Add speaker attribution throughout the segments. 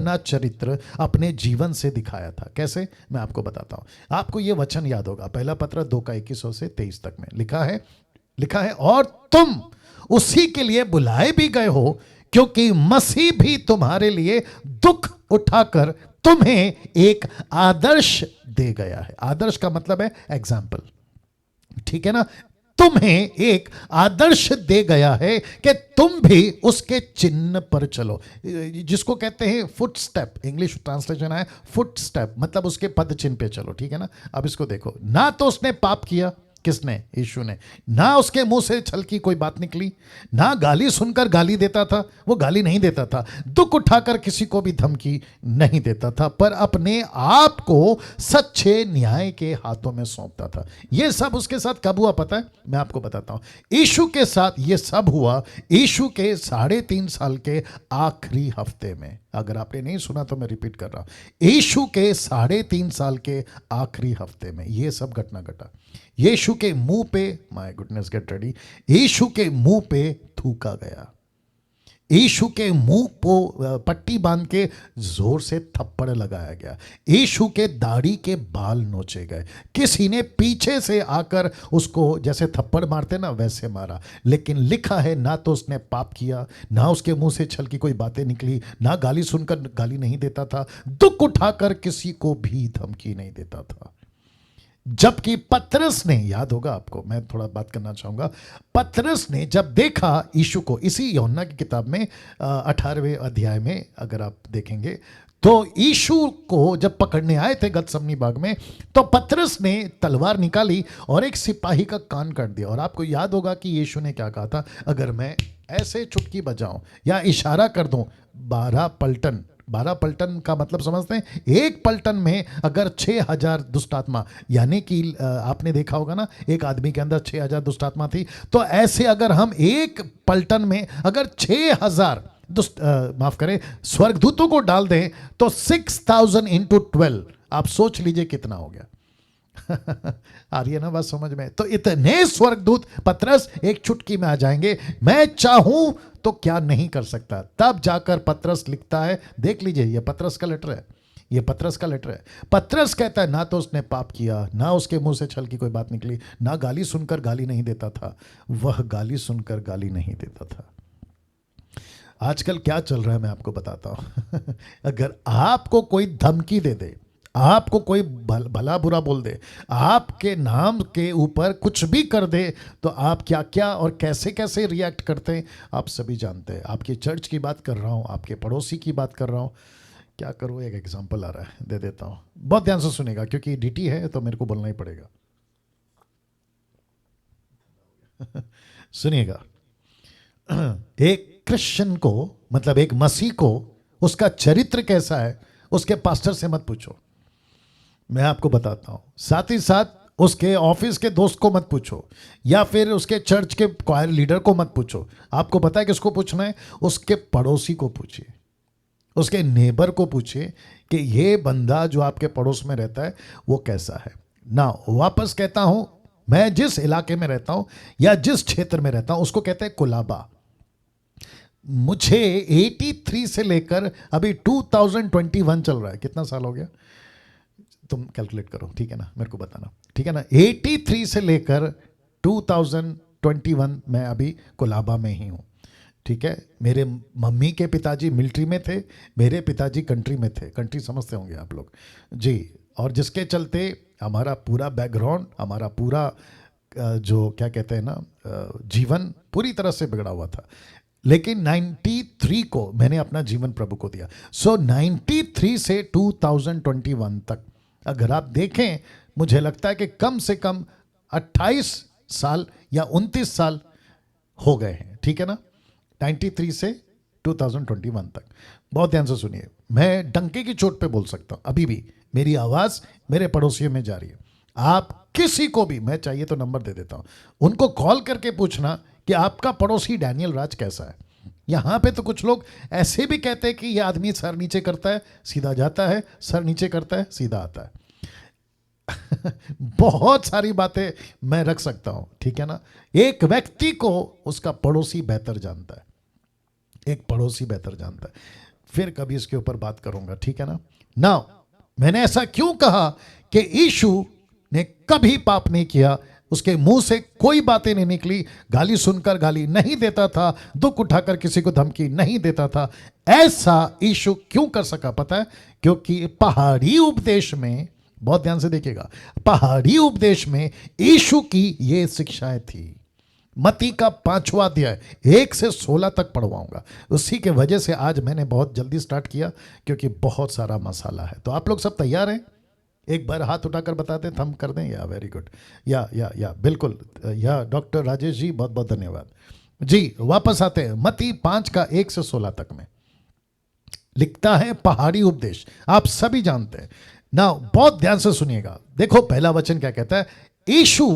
Speaker 1: अपना चरित्र अपने जीवन से दिखाया था। कैसे, मैं आपको बताता हूं। आपको यह वचन याद होगा, पहला पत्र 2 का 21 से 23 तक में लिखा है और तुम उसी के लिए बुलाए भी गए हो, क्योंकि मसीह भी तुम्हारे लिए दुख उठाकर तुम्हें एक आदर्श दे गया है। आदर्श का मतलब है एग्जाम्पल, ठीक है ना। तुम्हें एक आदर्श दे गया है कि तुम भी उसके चिन्ह पर चलो, जिसको कहते हैं फुट स्टेप। इंग्लिश ट्रांसलेशन है फुट स्टेप, मतलब उसके पद चिन्ह पे चलो, ठीक है ना। अब इसको देखो, ना तो उसने पाप किया, किसने? यीशु ने। ना उसके मुंह से छल की कोई बात निकली, ना गाली सुनकर गाली देता था, वो गाली नहीं देता था। दुख उठाकर किसी को भी धमकी नहीं देता था, पर अपने आप को सच्चे न्याय के हाथों में सौंपता था। ये सब उसके साथ कब हुआ पता है? मैं आपको बताता हूं। यीशु के साथ ये सब हुआ यीशु के 3.5 साल के आखिरी हफ्ते में। अगर आपने नहीं सुना तो मैं रिपीट कर रहा हूं। यीशु के 3.5 साल के आखिरी हफ्ते में ये सब घटना घटा। यीशु के मुंह पे, माय गुडनेस गेट रेडी, यीशु के मुंह पे थूका गया। यीशु के मुंह को पट्टी बांध के जोर से थप्पड़ लगाया गया। यीशु के दाढ़ी के बाल नोचे गए। किसी ने पीछे से आकर उसको जैसे थप्पड़ मारते ना वैसे मारा। लेकिन लिखा है, ना तो उसने पाप किया, ना उसके मुंह से छल की कोई बातें निकली, ना गाली सुनकर गाली नहीं देता था, दुख उठाकर किसी को भी धमकी नहीं देता था। जबकि पतरस ने, याद होगा आपको, मैं थोड़ा बात करना चाहूंगा। पतरस ने जब देखा यीशु को, इसी यूहन्ना की किताब में 18वें अध्याय में अगर आप देखेंगे तो यीशु को जब पकड़ने आए थे गतसमनी बाग में, तो पतरस ने तलवार निकाली और एक सिपाही का कान काट दिया। और आपको याद होगा कि यीशु ने क्या कहा था? अगर मैं ऐसे चुटकी बजाऊं या इशारा कर दूं, 12 पलटन, 12 पलटन का मतलब समझते हैं? एक पलटन में अगर 6000 दुष्ट आत्मा, यानी कि आपने देखा होगा ना, एक आदमी के अंदर 6000 दुष्ट आत्मा थी, तो ऐसे अगर हम एक पलटन में अगर 6000 माफ करें स्वर्गदूतों को डाल दें तो 6000 इंटू 12, आप सोच लीजिए कितना हो गया। आ रही है ना बात समझ में? तो इतने स्वर्गदूत पतरस एक चुटकी में आ जाएंगे। मैं चाहूं तो क्या नहीं कर सकता। तब जाकर पतरस लिखता है, देख लीजिए, ये पतरस का लेटर है, ये पतरस का लेटर है। पतरस कहता है, ना तो उसने पाप किया, ना उसके मुंह से छल की कोई बात निकली, ना गाली सुनकर गाली नहीं देता था। वह गाली सुनकर गाली नहीं देता था। आजकल क्या चल रहा है मैं आपको बताता हूं। अगर आपको कोई धमकी दे दे, आपको कोई भला बुरा बोल दे, आपके नाम के ऊपर कुछ भी कर दे, तो आप क्या क्या और कैसे कैसे रिएक्ट करते हैं आप सभी जानते हैं। आपकी चर्च की बात कर रहा हूं, आपके पड़ोसी की बात कर रहा हूं। क्या करूं, एक एग्जांपल आ रहा है, दे देता हूं, बहुत ध्यान से सुनेगा क्योंकि डीटी है तो मेरे को बोलना ही पड़ेगा। सुनिएगा, एक क्रिश्चियन को, मतलब एक मसीह को, उसका चरित्र कैसा है उसके पास्टर से मत पूछो, मैं आपको बताता हूं। साथ ही साथ उसके ऑफिस के दोस्त को मत पूछो, या फिर उसके चर्च के क्वायर लीडर को मत पूछो। आपको पता है किसको पूछना है? उसके पड़ोसी को पूछिए, उसके नेबर को पूछिए कि ये बंदा जो आपके पड़ोस में रहता है वो कैसा है ना। वापस कहता हूं, मैं जिस इलाके में रहता हूं या जिस क्षेत्र में रहता हूं उसको कहते हैं कुलाबा। मुझे 83 से लेकर अभी 2021 चल रहा है, कितना साल हो गया तुम कैलकुलेट करो, ठीक है ना, मेरे को बताना, ठीक है ना। 83 से लेकर 2021 मैं अभी कोलाबा में ही हूँ, ठीक है। मेरे मम्मी के पिताजी मिलिट्री में थे, मेरे पिताजी कंट्री में थे। कंट्री समझते होंगे आप लोग जी। और जिसके चलते हमारा पूरा बैकग्राउंड, हमारा पूरा जो क्या कहते हैं ना, जीवन पूरी तरह से बिगड़ा हुआ था। लेकिन 93 को मैंने अपना जीवन प्रभु को दिया। सो 93 से 2021 तक अगर आप देखें, मुझे लगता है कि कम से कम 28 साल या 29 साल हो गए हैं, ठीक है ना। 93 से 2021 तक। बहुत ध्यान से सुनिए, मैं डंके की चोट पे बोल सकता हूं, अभी भी मेरी आवाज मेरे पड़ोसियों में जा रही है। आप किसी को भी, मैं चाहिए तो नंबर दे देता हूं, उनको कॉल करके पूछना कि आपका पड़ोसी डैनियल राज कैसा है। यहां पे तो कुछ लोग ऐसे भी कहते हैं कि यह आदमी सर नीचे करता है सीधा जाता है, सर नीचे करता है सीधा आता है। बहुत सारी बातें मैं रख सकता हूं, ठीक है ना। एक व्यक्ति को उसका पड़ोसी बेहतर जानता है, एक पड़ोसी बेहतर जानता है। फिर कभी इसके ऊपर बात करूंगा, ठीक है ना। नाउ मैंने ऐसा क्यों कहा कि यीशु ने कभी पाप नहीं किया, उसके मुंह से कोई बातें नहीं निकली, गाली सुनकर गाली नहीं देता था, दुख उठाकर किसी को धमकी नहीं देता था। ऐसा यीशु क्यों कर सका पता है? क्योंकि पहाड़ी उपदेश में, बहुत ध्यान से देखिएगा, पहाड़ी उपदेश में यीशु की ये शिक्षाएं थी। मत्ती का 5वां अध्याय 1 से 16 तक पढ़वाऊंगा। उसी के वजह से आज मैंने बहुत जल्दी स्टार्ट किया, क्योंकि बहुत सारा मसाला है। तो आप लोग सब तैयार हैं? एक बार हाथ उठाकर बता दें, थम कर दें। या वेरी गुड, या बिल्कुल, या डॉक्टर राजेश जी बहुत बहुत धन्यवाद जी। वापस आते हैं मत्ती 5 का 1 से 16 तक में लिखता है पहाड़ी उपदेश, आप सभी जानते हैं ना। बहुत ध्यान से सुनिएगा। देखो पहला वचन क्या कहता है। यीशु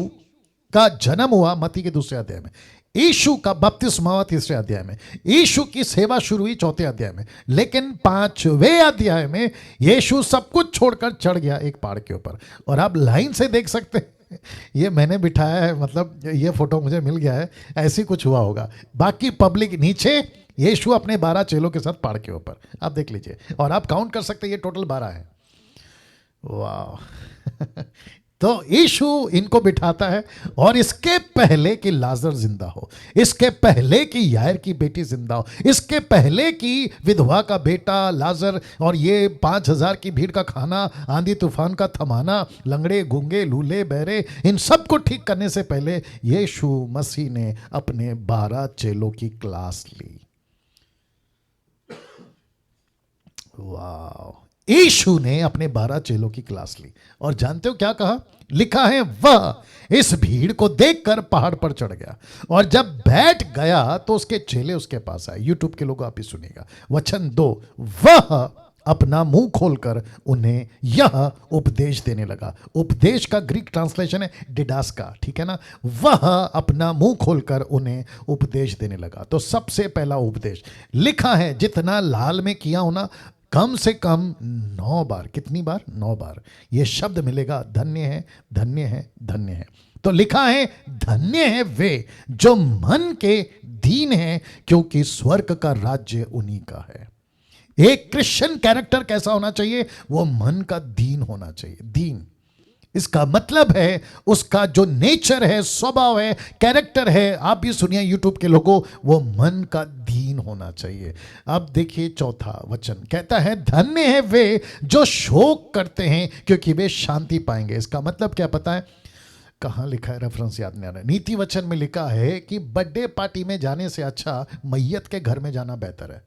Speaker 1: का जन्म हुआ मत्ती के 2 अध्याय में, यीशु का बपतिस्मा हुआ 3 अध्याय में, यीशु की सेवा शुरू हुई 4 अध्याय में, लेकिन 5वें अध्याय में यीशु सब कुछ छोड़कर चढ़ गया एक पहाड़ के ऊपर। और आप लाइन से देख सकते हैं, ये मैंने बिठाया है, मतलब ये फोटो मुझे मिल गया है, ऐसी कुछ हुआ होगा। बाकी पब्लिक नीचे, यीशु अपने 12 चेलों के साथ पहाड़ के ऊपर। आप देख लीजिए, और आप काउंट कर सकते हैं, ये टोटल 12 है। वाह तो यीशु इनको बिठाता है, और इसके पहले कि लाजर जिंदा हो, इसके पहले कि यायर की बेटी जिंदा हो, इसके पहले कि विधवा का बेटा लाजर, और ये 5000 की भीड़ का खाना, आंधी तूफान का थमाना, लंगड़े गूंगे लूले बहरे, इन सब को ठीक करने से पहले यीशु मसीह ने अपने 12 चेलों की क्लास ली। वाह, यीशु ने अपने 12 चेलों की क्लास ली, और जानते हो क्या कहा? लिखा है वह इस भीड़ को देखकर पहाड़ पर चढ़ गया, और जब बैठ गया तो उसके चेले उसके पास आए। यूट्यूब के लोग आप ही सुनिएगा, वचन 2, वह अपना मुंह खोलकर उन्हें यह उपदेश देने लगा। उपदेश का ग्रीक ट्रांसलेशन है डिडास्का, ठीक है ना। वह अपना मुंह खोलकर उन्हें उपदेश देने लगा। तो सबसे पहला उपदेश लिखा है, जितना लाल में किया होना, कम से कम 9 बार। कितनी बार? 9 बार ये शब्द मिलेगा, धन्य है, धन्य है, धन्य है। तो लिखा है, धन्य है वे जो मन के दीन हैं, क्योंकि स्वर्ग का राज्य उन्हीं का है। एक क्रिश्चियन कैरेक्टर कैसा होना चाहिए? वो मन का दीन होना चाहिए। दीन, इसका मतलब है उसका जो नेचर है, स्वभाव है, कैरेक्टर है, आप भी सुनिए यूट्यूब के लोगों, वो मन का दीन होना चाहिए। अब देखिए चौथा वचन कहता है, धन्य है वे जो शोक करते हैं, क्योंकि वे शांति पाएंगे। इसका मतलब क्या पता है? कहाँ लिखा है, रेफरेंस याद नहीं आ रहा। नीति वचन में लिखा है कि बर्थडे पार्टी में जाने से अच्छा मैयत के घर में जाना बेहतर है।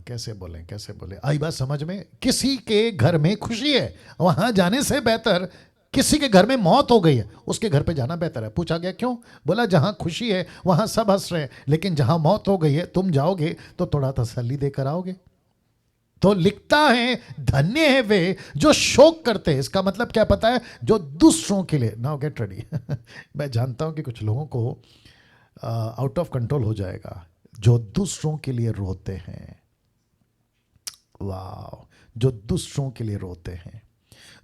Speaker 1: कैसे बोले आई बात समझ में? किसी के घर में खुशी है, वहां जाने से बेहतर किसी के घर में मौत हो गई है, उसके घर पे जाना बेहतर है। पूछा गया क्यों? बोला जहां खुशी है वहां सब हंस रहे हैं, लेकिन जहां मौत हो गई है तुम जाओगे तो थोड़ा तसल्ली देकर आओगे। तो लिखता है, धन्य है वे जो शोक करते हैं। इसका मतलब क्या पता है? जो दूसरों के लिए, नाउ गेट रेडी मैं जानता हूं कि कुछ लोगों को आउट ऑफ कंट्रोल हो जाएगा। जो दूसरों के लिए रोते हैं, वाह, जो दूसरों के लिए रोते हैं,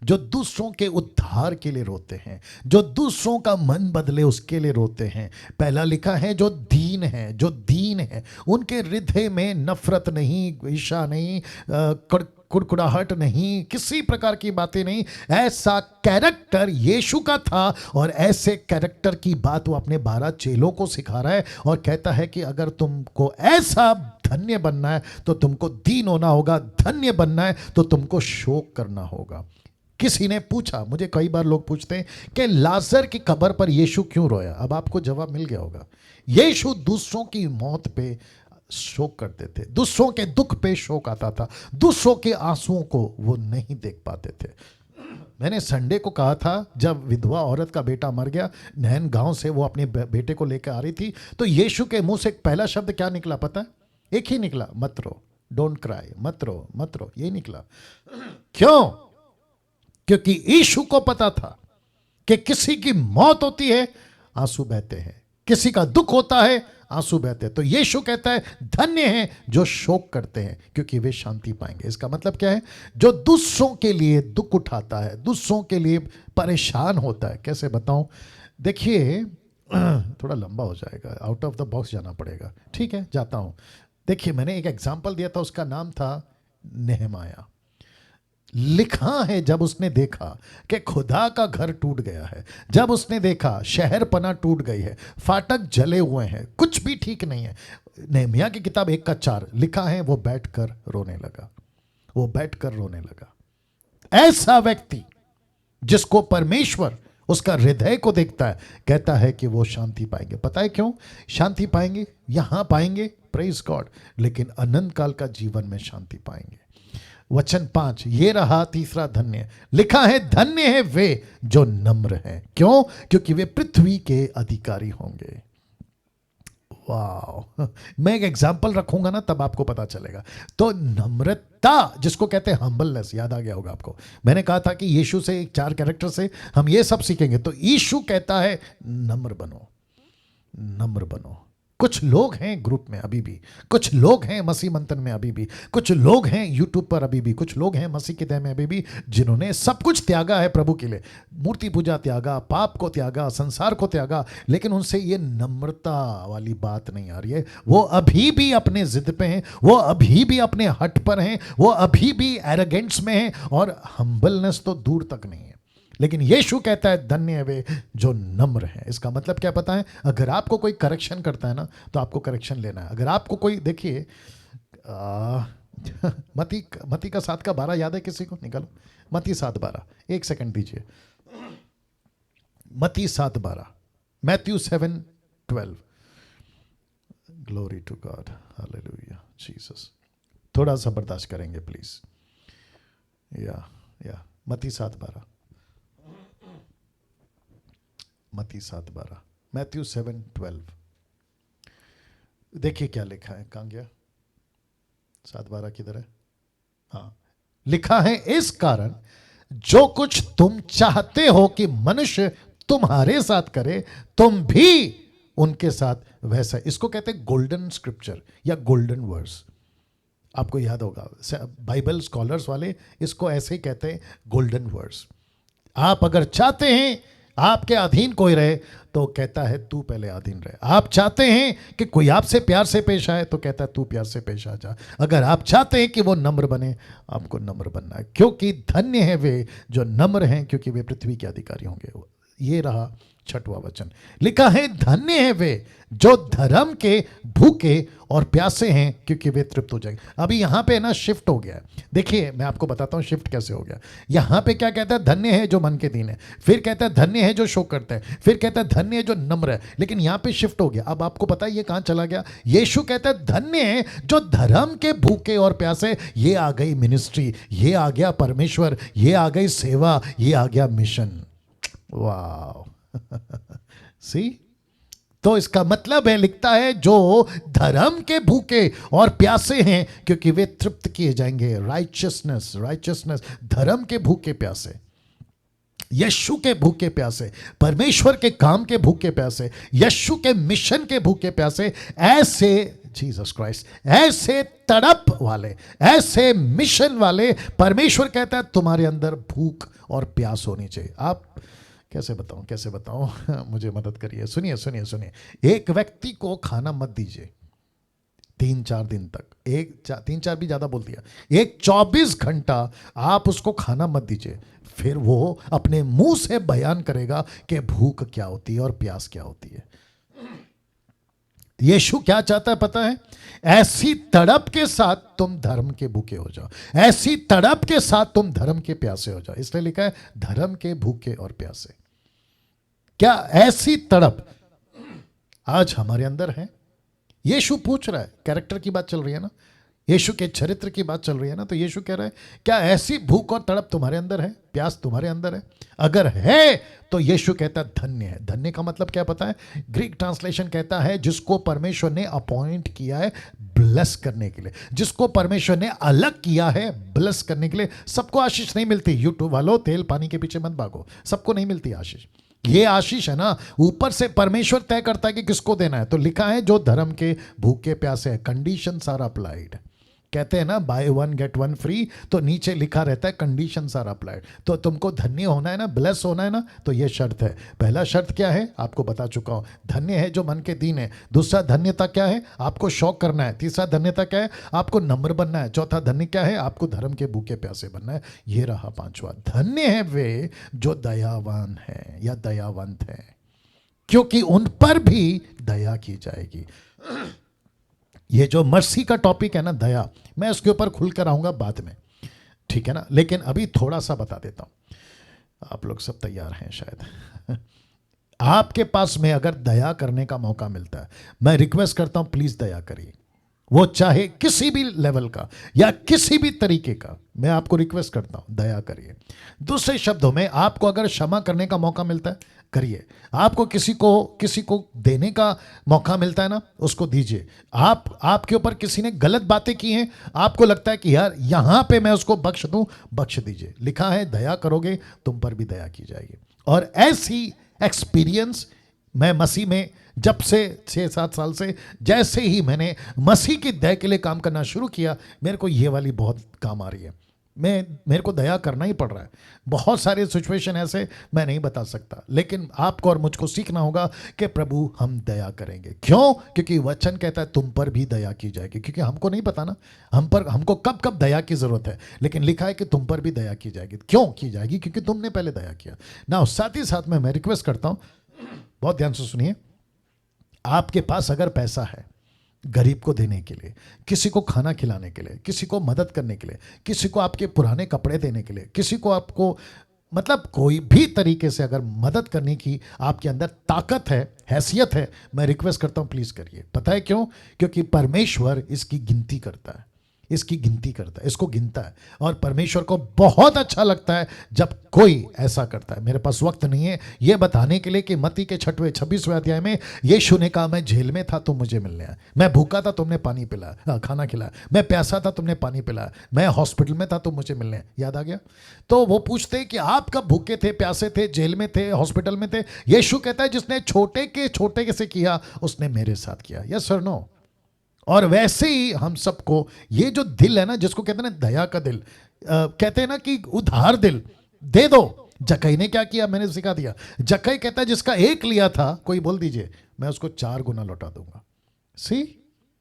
Speaker 1: जो दूसरों के उद्धार के लिए रोते हैं, जो दूसरों का मन बदले उसके लिए रोते हैं। पहला लिखा है, जो दीन है, जो दीन है, उनके हृदय में नफरत नहीं, ईर्ष्या नहीं, कुड़कुड़ाहट नहीं, किसी प्रकार की बातें नहीं। ऐसा कैरेक्टर यीशु का था, और ऐसे कैरेक्टर की बात वो अपने 12 चेलों को सिखा रहा है, और कहता है कि अगर तुमको ऐसा धन्य बनना है तो तुमको दीन होना होगा, धन्य बनना है तो तुमको शोक करना होगा। किसी ने पूछा, मुझे कई बार लोग पूछते हैं कि लाजर की कब्र पर यीशु क्यों रोया? अब आपको जवाब मिल गया होगा। यीशु दूसरों की मौत पे शोक करते थे, दूसरों के दुख पे शोक आता था, दूसरों के आंसुओं को वो नहीं देख पाते थे। मैंने संडे को कहा था, जब विधवा औरत का बेटा मर गया, नैन गांव से वो अपने बेटे को लेकर आ रही थी, तो यीशु के मुंह से पहला शब्द क्या निकला पता है? एक ही निकला, मत रो, डोंट क्राई, मत रो, मत रो, यही निकला। क्यों? क्योंकि यीशु को पता था कि किसी की मौत होती है, आंसू बहते हैं, किसी का दुख होता है, आंसू बहते हैं। तो यीशु कहता है, धन्य हैं जो शोक करते हैं, क्योंकि वे शांति पाएंगे। इसका मतलब क्या है? जो दूसरों के लिए दुख उठाता है, दूसरों के लिए परेशान होता है। कैसे बताऊं? देखिए थोड़ा लंबा हो जाएगा, आउट ऑफ द बॉक्स जाना पड़ेगा। ठीक है, जाता हूं। देखिए मैंने एक एग्जाम्पल दिया था, उसका नाम था नेहमाया। लिखा है जब उसने देखा कि खुदा का घर टूट गया है, जब उसने देखा शहर पना टूट गई है, फाटक जले हुए हैं, कुछ भी ठीक नहीं है। नेहमिया की किताब 1:4 लिखा है, वो बैठकर रोने लगा, वो बैठकर रोने लगा। ऐसा व्यक्ति जिसको परमेश्वर उसका हृदय को देखता है, कहता है कि वो शांति पाएंगे। पता है क्यों शांति पाएंगे? यहां पाएंगे, प्रेज गॉड, लेकिन अनंत काल का जीवन में शांति पाएंगे। वचन 5, ये रहा तीसरा धन्य। लिखा है धन्य है वे जो नम्र हैं। क्यों? क्योंकि वे पृथ्वी के अधिकारी होंगे। वाह, मैं एक एग्जाम्पल रखूंगा ना, तब आपको पता चलेगा। तो नम्रता जिसको कहते हैं हम्बलनेस, याद आ गया होगा आपको। मैंने कहा था कि यीशु से 4 कैरेक्टर से हम ये सब सीखेंगे। तो यीशु कहता है नम्र बनो, नम्र बनो। कुछ लोग हैं ग्रुप में अभी भी, कुछ लोग हैं मसीह मंथन में अभी भी, कुछ लोग हैं यूट्यूब पर अभी भी, कुछ लोग हैं मसीह के देह में अभी भी, जिन्होंने सब कुछ त्यागा है प्रभु के लिए। मूर्ति पूजा त्यागा, पाप को त्यागा, संसार को त्यागा, लेकिन उनसे ये नम्रता वाली बात नहीं आ रही है। वो अभी भी अपने जिद पे हैं, वो अभी भी अपने हट पर हैं, वो अभी भी एरोगेंस में हैं, और हम्बलनेस तो दूर तक नहीं है। लेकिन यीशु कहता है धन्य है वे जो नम्र हैं। इसका मतलब क्या पता है? अगर आपको कोई करेक्शन करता है ना, तो आपको करेक्शन लेना है। अगर आपको कोई, देखिए मती का 7:12 याद है किसी को? निकालो मती 7:12, 1 सेकंड दीजिए। मती 7:12, Matthew 7:12। Glory to God, hallelujah Jesus. थोड़ा सा बर्दाश्त करेंगे प्लीज। या मती 7:12, मती 7:12, मैथ्यू 7:12। देखिए क्या लिखा है, कहां गया? 7:12 किधर है? हाँ, लिखा है इस कारण जो कुछ तुम चाहते हो कि मनुष्य तुम्हारे साथ करे, तुम भी उनके साथ वैसा। इसको कहते हैं गोल्डन स्क्रिप्चर या गोल्डन वर्स। आपको याद होगा, बाइबल स्कॉलर्स वाले इसको ऐसे ही कहते हैं, गोल्डन वर्स। आप अगर चाहते हैं आपके अधीन कोई रहे, तो कहता है तू पहले अधीन रहे। आप चाहते हैं कि कोई आपसे प्यार से पेश आए, तो कहता है तू प्यार से पेश आ जा। अगर आप चाहते हैं कि वो नम्र बने, आपको नम्र बनना है, क्योंकि धन्य है वे जो नम्र हैं, क्योंकि वे पृथ्वी के अधिकारी होंगे। ये रहा 6वां वचन। लिखा है धन्य है वे जो धर्म के भूखे और प्यासे हैं, क्योंकि वे तृप्त हो जाएंगे। अभी यहां पे ना शिफ्ट हो गया। देखिए मैं आपको बताता हूं शिफ्ट कैसे हो गया। यहां पे क्या कहता है? धन्य है जो मन के दीन है, फिर कहता है धन्य है जो शोक करता है, फिर कहता है धन्य है जो नम्र है। लेकिन यहां पे शिफ्ट हो गया। अब आपको पता है ये कहां चला गया? यीशु कहता है धन्य है जो धर्म के भूखे और प्यासे। ये आ गई मिनिस्ट्री, ये आ गया परमेश्वर, ये आ गई सेवा, ये आ गया मिशन। वाह सी, तो इसका मतलब है, लिखता है जो धर्म के भूखे और प्यासे हैं, क्योंकि वे तृप्त किए जाएंगे। राइचियसनेस, राइचियसनेस, धर्म के भूखे प्यासे, यीशु के भूखे प्यासे, परमेश्वर के काम के भूखे प्यासे, यीशु के मिशन के भूखे प्यासे। ऐसे जीसस क्राइस्ट, ऐसे तड़प वाले, ऐसे मिशन वाले परमेश्वर कहता है तुम्हारे अंदर भूख और प्यास होनी चाहिए। आप कैसे बताऊं मुझे मदद करिए। सुनिए सुनिए सुनिए, एक व्यक्ति को खाना मत दीजिए 3-4 दिन तक, 3-4 भी ज्यादा बोल दिया, 24 घंटा आप उसको खाना मत दीजिए। फिर वो अपने मुंह से बयान करेगा कि भूख क्या होती है और प्यास क्या होती है। यीशु क्या चाहता है पता है? ऐसी तड़प के साथ तुम धर्म के भूखे हो जाओ, ऐसी तड़प के साथ तुम धर्म के प्यासे हो जाओ। इसलिए लिखा है धर्म के भूखे और प्यासे। क्या ऐसी तड़प आज हमारे अंदर है? यीशु पूछ रहा है, कैरेक्टर की बात चल रही है ना, यीशु के चरित्र की बात चल रही है ना, तो यीशु कह रहा है क्या ऐसी भूख और तड़प तुम्हारे अंदर है, प्यास तुम्हारे अंदर है? अगर है तो यीशु कहता है धन्य है। धन्य का मतलब क्या पता है? ग्रीक ट्रांसलेशन कहता है जिसको परमेश्वर ने अपॉइंट किया है ब्लेस करने के लिए, जिसको परमेश्वर ने अलग किया है ब्लेस करने के लिए। सबको आशीष नहीं मिलती। यूट्यूब वालों, तेल पानी के पीछे मत भागो, सबको नहीं मिलती आशीष। ये आशीष है ना, ऊपर से परमेश्वर तय करता है कि किसको देना है। तो लिखा है जो धर्म के भूखे प्यासे है, कंडीशंस आर अप्लाइड। कहते हैं ना by one get one free, तो नीचे लिखा रहता है कंडीशंस आर अप्लाइड। तो तुमको धन्य होना है ना, ब्लेस होना है ना, तो ये शर्त है। पहला शर्त क्या है आपको बता चुका हूं, धन्य है जो मन के दीन है। दूसरा धन्यता क्या है, आपको शौक करना है। तीसरा धन्यता क्या है, आपको नम्र बनना है। चौथा धन्य क्या है, आपको धर्म के भूखे प्यासे बनना है। ये रहा पांचवा, धन्य है वे जो दयावान है या दयावंत है, क्योंकि उन पर भी दया की जाएगी। ये जो मर्सी का टॉपिक है ना, दया, मैं उसके ऊपर खुलकर आऊंगा बाद में, ठीक है ना। लेकिन अभी थोड़ा सा बता देता हूं, आप लोग सब तैयार हैं शायद। आपके पास में अगर दया करने का मौका मिलता है, मैं रिक्वेस्ट करता हूं प्लीज दया करिए। वो चाहे किसी भी लेवल का या किसी भी तरीके का, मैं आपको रिक्वेस्ट करता हूं दया करिए। दूसरे शब्दों में, आपको अगर क्षमा करने का मौका मिलता है करिए। आपको किसी को देने का मौका मिलता है ना, उसको दीजिए। आपके ऊपर किसी ने गलत बातें की हैं, आपको लगता है कि यार यहां पे मैं उसको बख्श दूं, बख्श दीजिए। लिखा है दया करोगे तुम पर भी दया की जाएगी। और ऐसी एक्सपीरियंस मैं मसीह में जब से 6-7 साल से, जैसे ही मैंने मसीह की दया के लिए काम करना शुरू किया, मेरे को ये वाली बहुत काम आ रही है। मेरे को दया करना ही पड़ रहा है। बहुत सारे सिचुएशन ऐसे मैं नहीं बता सकता, लेकिन आपको और मुझको सीखना होगा कि प्रभु हम दया करेंगे। क्यों? क्योंकि वचन कहता है तुम पर भी दया की जाएगी। क्योंकि हमको नहीं पता ना हमको कब कब दया की जरूरत है, लेकिन लिखा है कि तुम पर भी दया की जाएगी। क्यों की जाएगी? क्योंकि तुमने पहले दया किया ना। साथ ही साथ में मैं रिक्वेस्ट करता हूं, बहुत ध्यान से सुनिए, आपके पास अगर पैसा है गरीब को देने के लिए, किसी को खाना खिलाने के लिए, किसी को मदद करने के लिए, किसी को आपके पुराने कपड़े देने के लिए, किसी को आपको मतलब कोई भी तरीके से अगर मदद करने की आपके अंदर ताकत है, हैसियत है, मैं रिक्वेस्ट करता हूं प्लीज करिए। पता है क्यों? क्योंकि परमेश्वर इसकी गिनती करता है, इसकी गिनती करता है, इसको गिनता है। और परमेश्वर को बहुत अच्छा लगता है जब कोई ऐसा करता है। मेरे पास वक्त नहीं है यह बताने के लिए कि मत्ती के 26वें अध्याय में यीशु ने कहा मैं जेल में था तुम मुझे मिलने आए, मैं भूखा था तुमने पानी पिलाया, खाना खिलाया, मैं प्यासा था तुमने पानी पिलाया, मैं हॉस्पिटल में था तुम मुझे मिलने आए। याद आ गया? तो वो पूछते हैं कि आप कब भूखे थे, प्यासे थे, जेल में थे, हॉस्पिटल में थे? यीशु कहता है जिसने छोटे से किया उसने मेरे साथ किया। यस और नो? और वैसे ही हम सबको ये जो दिल है ना, जिसको कहते हैं ना दया का दिल, कहते हैं ना कि उधार दिल दे दो। जक्कई ने क्या किया मैंने सिखा दिया। जक्कई कहता है जिसका एक लिया था, कोई बोल दीजिए मैं उसको 4 गुना लौटा दूंगा। सी,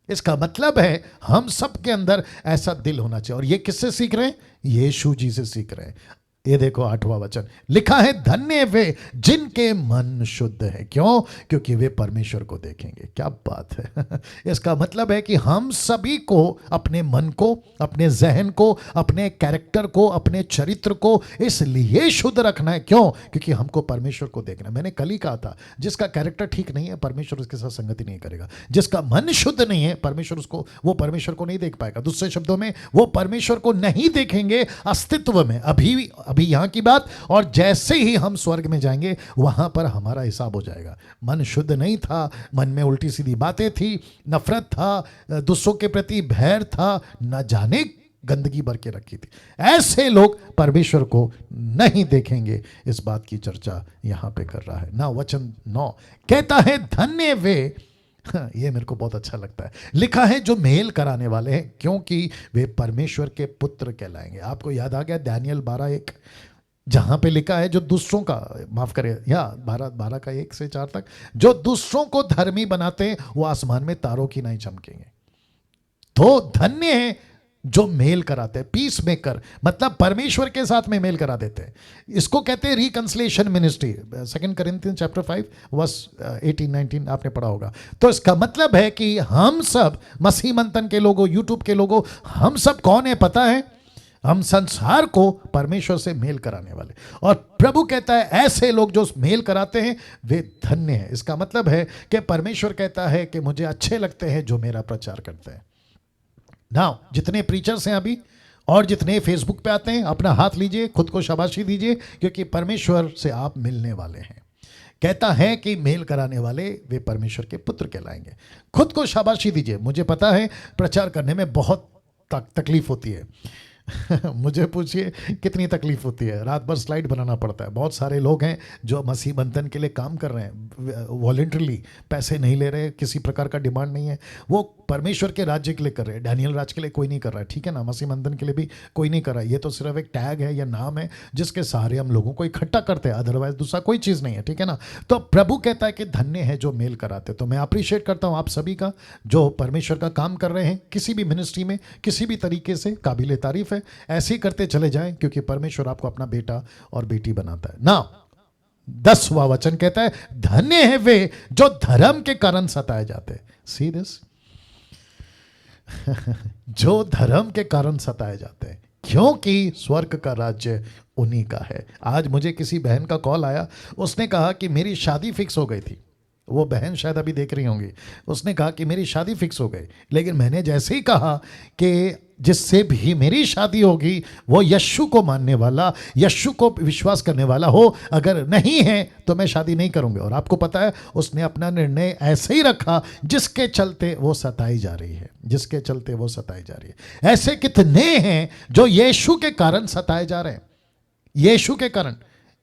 Speaker 1: इसका मतलब है हम सब के अंदर ऐसा दिल होना चाहिए। और ये किससे सीख रहे हैं? यीशु जी से सीख रहे हैं। ये देखो 8वां वचन लिखा है धन्य वे जिनके मन शुद्ध है। क्यों? क्योंकि वे परमेश्वर को देखेंगे। क्या बात है। इसका मतलब है कि हम सभी को अपने मन को, अपने जहन को, अपने कैरेक्टर को, अपने चरित्र को इसलिए शुद्ध रखना है। क्यों? क्योंकि हमको परमेश्वर को देखना है। मैंने कल ही कहा था जिसका कैरेक्टर ठीक नहीं है परमेश्वर उसके साथ संगति नहीं करेगा। जिसका मन शुद्ध नहीं है वो परमेश्वर को नहीं देख पाएगा। दूसरे शब्दों में वो परमेश्वर को नहीं देखेंगे अस्तित्व में, अभी यहां की बात। और जैसे ही हम स्वर्ग में जाएंगे वहां पर हमारा हिसाब हो जाएगा। मन शुद्ध नहीं था, मन में उल्टी सीधी बातें थी, नफरत था, दूसरों के प्रति भय था, न जाने गंदगी भर के रखी थी। ऐसे लोग परमेश्वर को नहीं देखेंगे। इस बात की चर्चा यहां पे कर रहा है ना। वचन 9 कहता है धन्य वे, ये मेरे को बहुत अच्छा लगता है, लिखा है जो मेल कराने वाले हैं क्योंकि वे परमेश्वर के पुत्र कहलाएंगे। आपको याद आ गया दानियल 12:1 जहां पे लिखा है जो दूसरों का, माफ करें, या 12 का 1 से 4 तक, जो दूसरों को धर्मी बनाते हैं वो आसमान में तारों की नहीं चमकेंगे। तो धन्य है जो मेल कराते हैं, पीस मेकर, मतलब परमेश्वर के साथ में मेल करा देते हैं। इसको कहते हैं reconciliation ministry. 2 Corinthians chapter 5 verse 18-19 आपने पढ़ा होगा। तो इसका मतलब है कि हम सब मसीह मंथन के लोगों, यूट्यूब के लोगों, हम सब कौन है पता है? हम संसार को परमेश्वर से मेल कराने वाले। और प्रभु कहता है ऐसे लोग जो मेल कराते हैं वे धन्य हैं। इसका मतलब है कि परमेश्वर कहता है कि मुझे अच्छे लगते हैं जो मेरा प्रचार करते हैं। नाउ जितने प्रीचर्स हैं अभी और जितने फेसबुक पे आते हैं, अपना हाथ लीजिए, खुद को शाबाशी दीजिए, क्योंकि परमेश्वर से आप मिलने वाले हैं। कहता है कि मेल कराने वाले वे परमेश्वर के पुत्र कहलाएंगे। खुद को शाबाशी दीजिए। मुझे पता है प्रचार करने में बहुत तकलीफ होती है। मुझे पूछिए कितनी तकलीफ होती है। रात भर स्लाइड बनाना पड़ता है। बहुत सारे लोग हैं जो मसीह बंधन के लिए काम कर रहे हैं वॉलंटरली, पैसे नहीं ले रहे, किसी प्रकार का डिमांड नहीं है, वो परमेश्वर के राज्य के लिए कर रहे हैं। डैनियल राज के लिए कोई नहीं कर रहा है, ठीक है ना, मसीह मंदन के लिए भी कोई नहीं कर रहा है। ये तो सिर्फ एक टैग है या नाम है जिसके सहारे हम लोगों को इकट्ठा करते हैं, अदरवाइज दूसरा कोई चीज़ नहीं है, ठीक है ना। तो प्रभु कहता है कि धन्य है जो मेल कराते। तो मैं अप्रिशिएट करता हूँ आप सभी का जो परमेश्वर का काम कर रहे हैं किसी भी मिनिस्ट्री में, किसी भी तरीके से, काबिल तारीफ है। ऐसे ही करते चले जाएं, क्योंकि परमेश्वर आपको अपना बेटा और बेटी बनाता है ना। 10वां वचन कहता है, धन्य है वे जो धर्म के कारण सताए जाते हैं। सी दिस जो धर्म के कारण सताए जाते हैं, क्योंकि स्वर्ग का राज्य उन्हीं का है। आज मुझे किसी बहन का कॉल आया, उसने कहा कि मेरी शादी फिक्स हो गई थी। वो बहन शायद अभी देख रही होंगी। उसने कहा कि मेरी शादी फिक्स हो गई, लेकिन मैंने जैसे ही कहा कि जिससे भी मेरी शादी होगी वो यीशु को मानने वाला, यीशु को विश्वास करने वाला हो, अगर नहीं है तो मैं शादी नहीं करूंगी। और आपको पता है उसने अपना निर्णय ऐसे ही रखा जिसके चलते वो सताई जा रही है, जिसके चलते वो सताई जा रही है। ऐसे कितने हैं जो यीशु के कारण सताए जा रहे हैं, यीशु के कारण।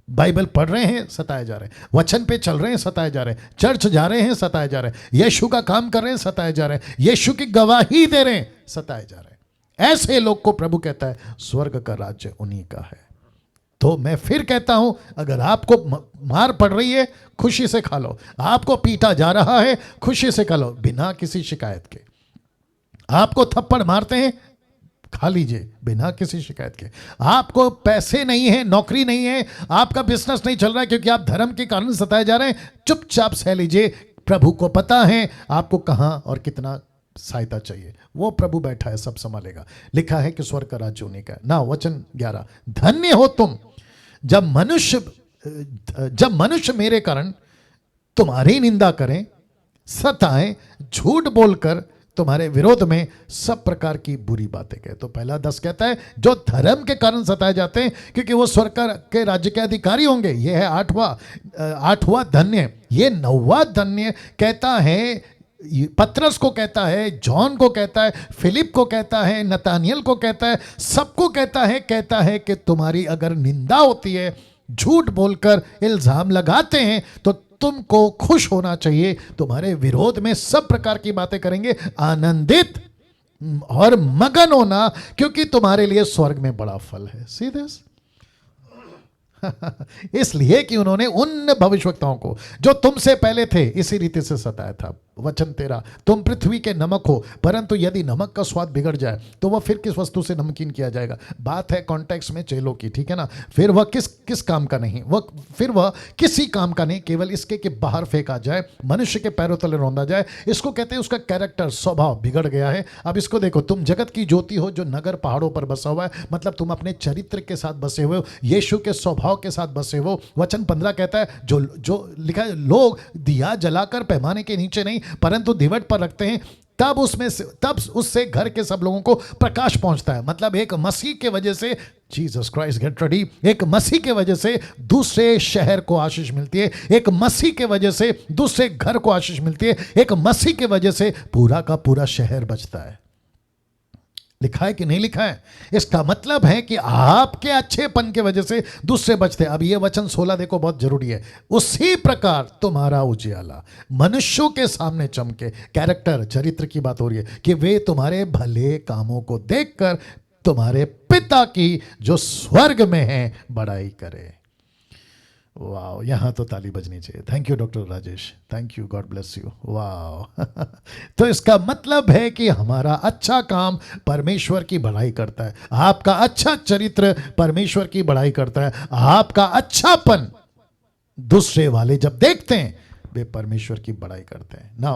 Speaker 1: बाइबल पढ़ रहे हैं, सताए जा रहे हैं, वचन पे चल रहे हैं, सताए जा रहे हैं, चर्च जा रहे हैं, सताए जा रहे हैं, यीशु का काम कर रहे हैं, सताए जा रहे हैं, यीशु की गवाही दे रहे हैं, सताए जा रहे हैं। ऐसे लोग को प्रभु कहता है स्वर्ग का राज्य उन्हीं का है। तो मैं फिर कहता हूं, अगर आपको मार पड़ रही है खुशी से खा लो, आपको पीटा जा रहा है खुशी से खा लो, बिना किसी शिकायत के। आपको थप्पड़ मारते हैं, खा लीजिए बिना किसी शिकायत के। आपको पैसे नहीं है, नौकरी नहीं है, आपका बिजनेस नहीं चल रहा है क्योंकि आप धर्म के कारण सताए जा रहे हैं, चुपचाप सह लीजिए। प्रभु को पता है आपको कहां और कितना सहायता चाहिए, वो प्रभु बैठा है, सब संभालेगा। लिखा है कि स्वर्ग का राज्य उन्हीं का है ना। वचन 11, धन्य हो तुम जब मनुष्य मेरे कारण तुम्हारी निंदा करें, सताएं, झूठ बोलकर तुम्हारे विरोध में सब प्रकार की बुरी बातें कहे। तो पहला 10 कहता है जो धर्म के कारण सताए जाते हैं क्योंकि वो स्वर्ग के राज्य के अधिकारी होंगे। ये है 8वां धन्य। ये 9वां धन्य कहता है, पतरस को कहता है, जॉन को कहता है, फिलिप को कहता है, नतानियल को कहता है, सबको कहता है कि तुम्हारी अगर निंदा होती है, झूठ बोलकर इल्जाम लगाते हैं, तो तुमको खुश होना चाहिए। तुम्हारे विरोध में सब प्रकार की बातें करेंगे, आनंदित और मगन होना, क्योंकि तुम्हारे लिए स्वर्ग में बड़ा फल है। सीधे इसलिए कि उन्होंने उन भविष्यवक्ताओं को जो तुमसे पहले थे इसी रीति से सताया था। वचन 13, तुम पृथ्वी के नमक हो, परंतु यदि नमक का स्वाद बिगड़ जाए तो वह फिर किस वस्तु से नमकीन किया जाएगा। बात है कॉन्टेक्स्ट में चेलों की, ठीक है ना। फिर वह किस काम का नहीं, वह किसी काम का नहीं, केवल इसके कि बाहर फेंका जाए, मनुष्य के पैरों तले रौंदा जाए। इसको कहते हैं उसका कैरेक्टर, स्वभाव बिगड़ गया है। अब इसको देखो, तुम जगत की ज्योति हो जो नगर पहाड़ों पर बसा हुआ है, मतलब तुम अपने चरित्र के साथ बसे हुए हो, यीशु के स्वभाव के साथ बसे हो। वचन 15 कहता है जो लिखा है, लोग दिया जलाकर पैमाने के नीचे नहीं परंतु दिवट पर रखते हैं, तब उससे घर के सब लोगों को प्रकाश पहुंचता है। मतलब एक मसीह के वजह से, जीसस क्राइस्ट गेट रेडी, एक मसीह के वजह से दूसरे शहर को आशीष मिलती है, एक मसीह के वजह से दूसरे घर को आशीष मिलती है, एक मसीह के वजह से पूरा का पूरा शहर बचता है। लिखा है कि नहीं लिखा है? इसका मतलब है कि आपके अच्छेपन के वजह से दूसरे बचते हैं। अब ये वचन 16 देखो, बहुत जरूरी है। उसी प्रकार तुम्हारा उजियाला मनुष्यों के सामने चमके। कैरेक्टर, चरित्र की बात हो रही है कि वे तुम्हारे भले कामों को देखकर तुम्हारे पिता की जो स्वर्ग में है बड़ाई करे। वाह, यहाँ तो ताली बजनी चाहिए। Thank you doctor Rajesh, thank you, God bless you. वाह तो इसका मतलब है कि हमारा अच्छा काम परमेश्वर की बड़ाई करता है, आपका अच्छा चरित्र परमेश्वर की बड़ाई करता है, आपका अच्छापन दूसरे वाले जब देखते हैं वे परमेश्वर की बड़ाई करते हैं ना।